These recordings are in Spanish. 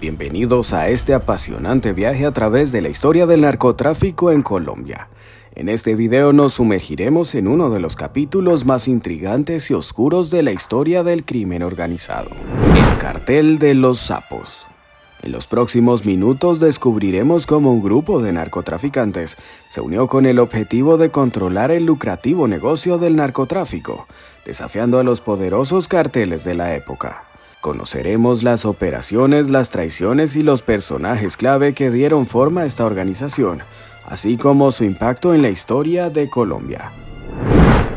Bienvenidos a este apasionante viaje a través de la historia del narcotráfico en Colombia. En este video nos sumergiremos en uno de los capítulos más intrigantes y oscuros de la historia del crimen organizado, el Cartel de los Sapos. En los próximos minutos descubriremos cómo un grupo de narcotraficantes se unió con el objetivo de controlar el lucrativo negocio del narcotráfico, desafiando a los poderosos carteles de la época. Conoceremos las operaciones, las traiciones y los personajes clave que dieron forma a esta organización, así como su impacto en la historia de Colombia.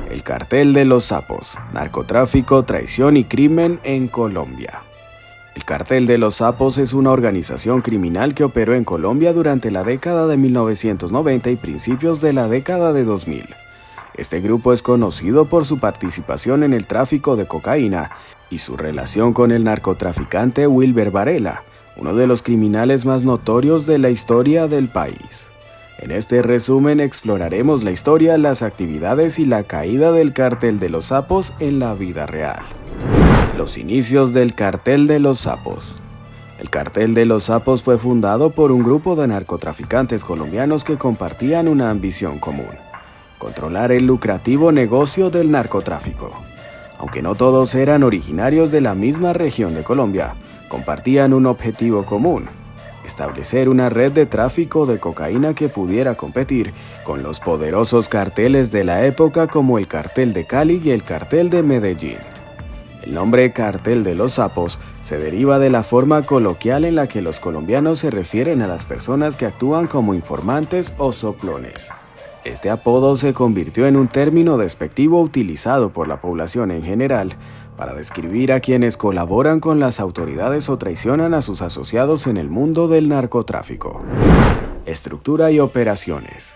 El Cartel de los Sapos, narcotráfico, traición y crimen en Colombia. El Cartel de los Sapos es una organización criminal que operó en Colombia durante la década de 1990 y principios de la década de 2000. Este grupo es conocido por su participación en el tráfico de cocaína y su relación con el narcotraficante Wilber Varela, uno de los criminales más notorios de la historia del país. En este resumen exploraremos la historia, las actividades y la caída del Cartel de los Sapos en la vida real. Los inicios del Cartel de los Sapos. El Cartel de los Sapos fue fundado por un grupo de narcotraficantes colombianos que compartían una ambición común: controlar el lucrativo negocio del narcotráfico. Aunque no todos eran originarios de la misma región de Colombia, compartían un objetivo común: establecer una red de tráfico de cocaína que pudiera competir con los poderosos carteles de la época como el Cartel de Cali y el Cartel de Medellín. El nombre Cartel de los Sapos se deriva de la forma coloquial en la que los colombianos se refieren a las personas que actúan como informantes o soplones. Este apodo se convirtió en un término despectivo utilizado por la población en general para describir a quienes colaboran con las autoridades o traicionan a sus asociados en el mundo del narcotráfico. Estructura y operaciones.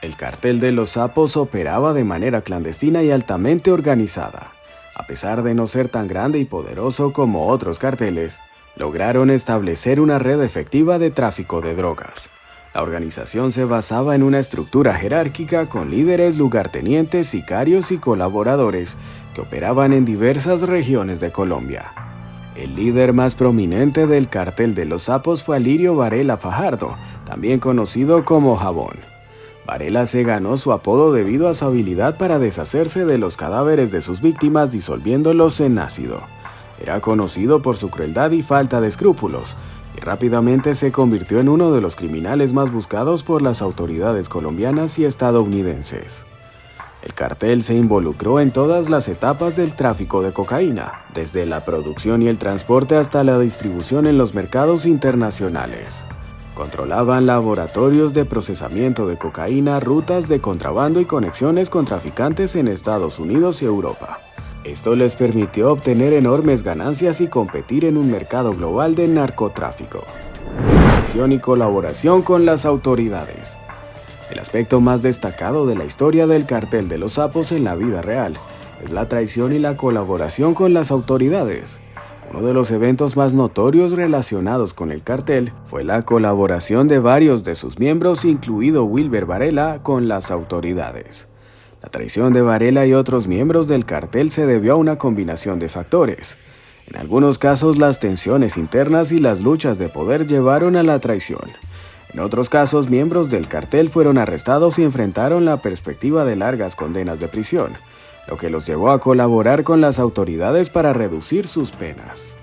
El Cartel de los Sapos operaba de manera clandestina y altamente organizada. A pesar de no ser tan grande y poderoso como otros carteles, lograron establecer una red efectiva de tráfico de drogas. La organización se basaba en una estructura jerárquica con líderes, lugartenientes, sicarios y colaboradores que operaban en diversas regiones de Colombia. El líder más prominente del Cartel de los Sapos fue Alirio Varela Fajardo, también conocido como Jabón. Varela se ganó su apodo debido a su habilidad para deshacerse de los cadáveres de sus víctimas disolviéndolos en ácido. Era conocido por su crueldad y falta de escrúpulos, y rápidamente se convirtió en uno de los criminales más buscados por las autoridades colombianas y estadounidenses. El cartel se involucró en todas las etapas del tráfico de cocaína, desde la producción y el transporte hasta la distribución en los mercados internacionales. Controlaban laboratorios de procesamiento de cocaína, rutas de contrabando y conexiones con traficantes en Estados Unidos y Europa. Esto les permitió obtener enormes ganancias y competir en un mercado global de narcotráfico. Traición y colaboración con las autoridades. El aspecto más destacado de la historia del Cartel de los Sapos en la vida real es la traición y la colaboración con las autoridades. Uno de los eventos más notorios relacionados con el cartel fue la colaboración de varios de sus miembros, incluido Wilber Varela, con las autoridades. La traición de Varela y otros miembros del cartel se debió a una combinación de factores. En algunos casos, las tensiones internas y las luchas de poder llevaron a la traición. En otros casos, miembros del cartel fueron arrestados y enfrentaron la perspectiva de largas condenas de prisión, lo que los llevó a colaborar con las autoridades para reducir sus penas.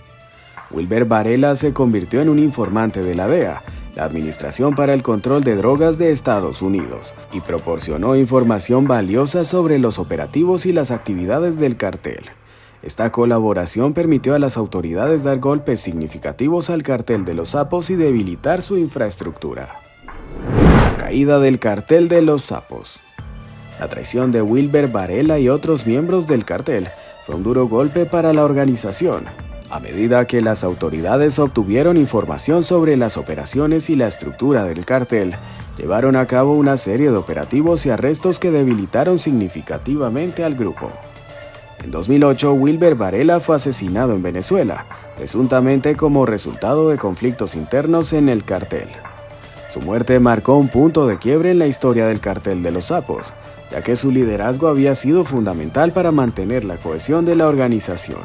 Wilber Varela se convirtió en un informante de la DEA, la Administración para el Control de Drogas de Estados Unidos, y proporcionó información valiosa sobre los operativos y las actividades del cartel. Esta colaboración permitió a las autoridades dar golpes significativos al Cartel de los Sapos y debilitar su infraestructura. La caída del Cartel de los Sapos. La traición de Wilber Varela y otros miembros del cartel fue un duro golpe para la organización. A medida que las autoridades obtuvieron información sobre las operaciones y la estructura del cartel, llevaron a cabo una serie de operativos y arrestos que debilitaron significativamente al grupo. En 2008, Wilber Varela fue asesinado en Venezuela, presuntamente como resultado de conflictos internos en el cartel. Su muerte marcó un punto de quiebre en la historia del Cartel de los Sapos, ya que su liderazgo había sido fundamental para mantener la cohesión de la organización.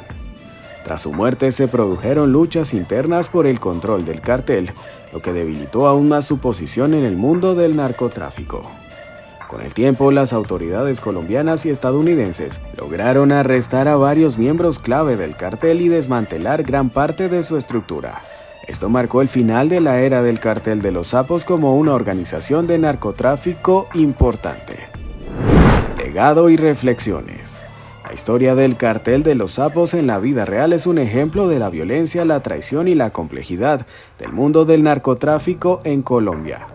Tras su muerte se produjeron luchas internas por el control del cartel, lo que debilitó aún más su posición en el mundo del narcotráfico. Con el tiempo, las autoridades colombianas y estadounidenses lograron arrestar a varios miembros clave del cartel y desmantelar gran parte de su estructura. Esto marcó el final de la era del Cartel de los Sapos como una organización de narcotráfico importante. Legado y reflexiones. La historia del Cartel de los Sapos en la vida real es un ejemplo de la violencia, la traición y la complejidad del mundo del narcotráfico en Colombia.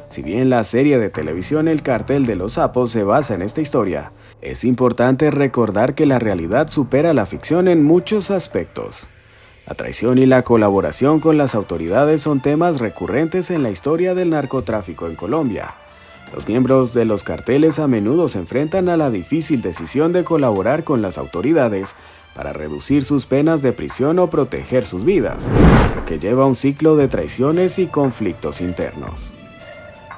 Si bien la serie de televisión El Cartel de los Sapos se basa en esta historia, es importante recordar que la realidad supera la ficción en muchos aspectos. La traición y la colaboración con las autoridades son temas recurrentes en la historia del narcotráfico en Colombia. Los miembros de los carteles a menudo se enfrentan a la difícil decisión de colaborar con las autoridades para reducir sus penas de prisión o proteger sus vidas, lo que lleva a un ciclo de traiciones y conflictos internos.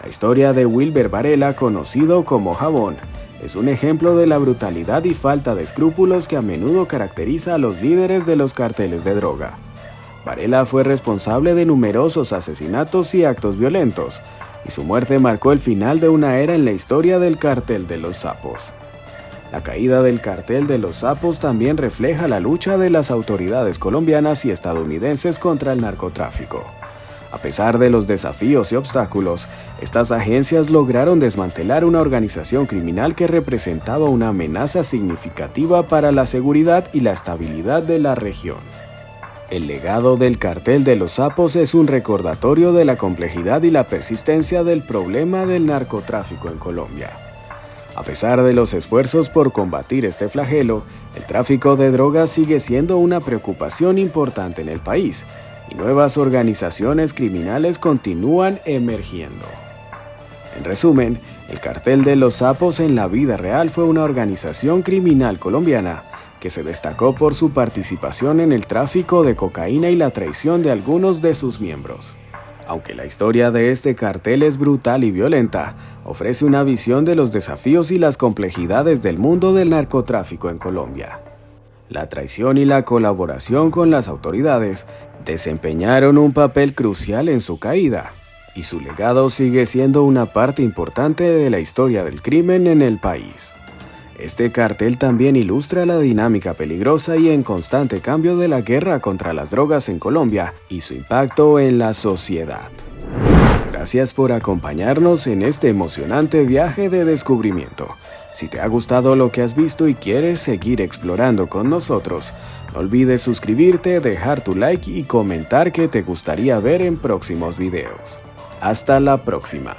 La historia de Wilber Varela, conocido como Jabón, es un ejemplo de la brutalidad y falta de escrúpulos que a menudo caracteriza a los líderes de los carteles de droga. Varela fue responsable de numerosos asesinatos y actos violentos, y su muerte marcó el final de una era en la historia del Cartel de los Sapos. La caída del Cartel de los Sapos también refleja la lucha de las autoridades colombianas y estadounidenses contra el narcotráfico. A pesar de los desafíos y obstáculos, estas agencias lograron desmantelar una organización criminal que representaba una amenaza significativa para la seguridad y la estabilidad de la región. El legado del Cartel de los Sapos es un recordatorio de la complejidad y la persistencia del problema del narcotráfico en Colombia. A pesar de los esfuerzos por combatir este flagelo, el tráfico de drogas sigue siendo una preocupación importante en el país, y nuevas organizaciones criminales continúan emergiendo. En resumen, el Cartel de los Sapos en la vida real fue una organización criminal colombiana que se destacó por su participación en el tráfico de cocaína y la traición de algunos de sus miembros. Aunque la historia de este cartel es brutal y violenta, ofrece una visión de los desafíos y las complejidades del mundo del narcotráfico en Colombia. La traición y la colaboración con las autoridades desempeñaron un papel crucial en su caída, y su legado sigue siendo una parte importante de la historia del crimen en el país. Este cartel también ilustra la dinámica peligrosa y en constante cambio de la guerra contra las drogas en Colombia y su impacto en la sociedad. Gracias por acompañarnos en este emocionante viaje de descubrimiento. Si te ha gustado lo que has visto y quieres seguir explorando con nosotros, no olvides suscribirte, dejar tu like y comentar qué te gustaría ver en próximos videos. Hasta la próxima.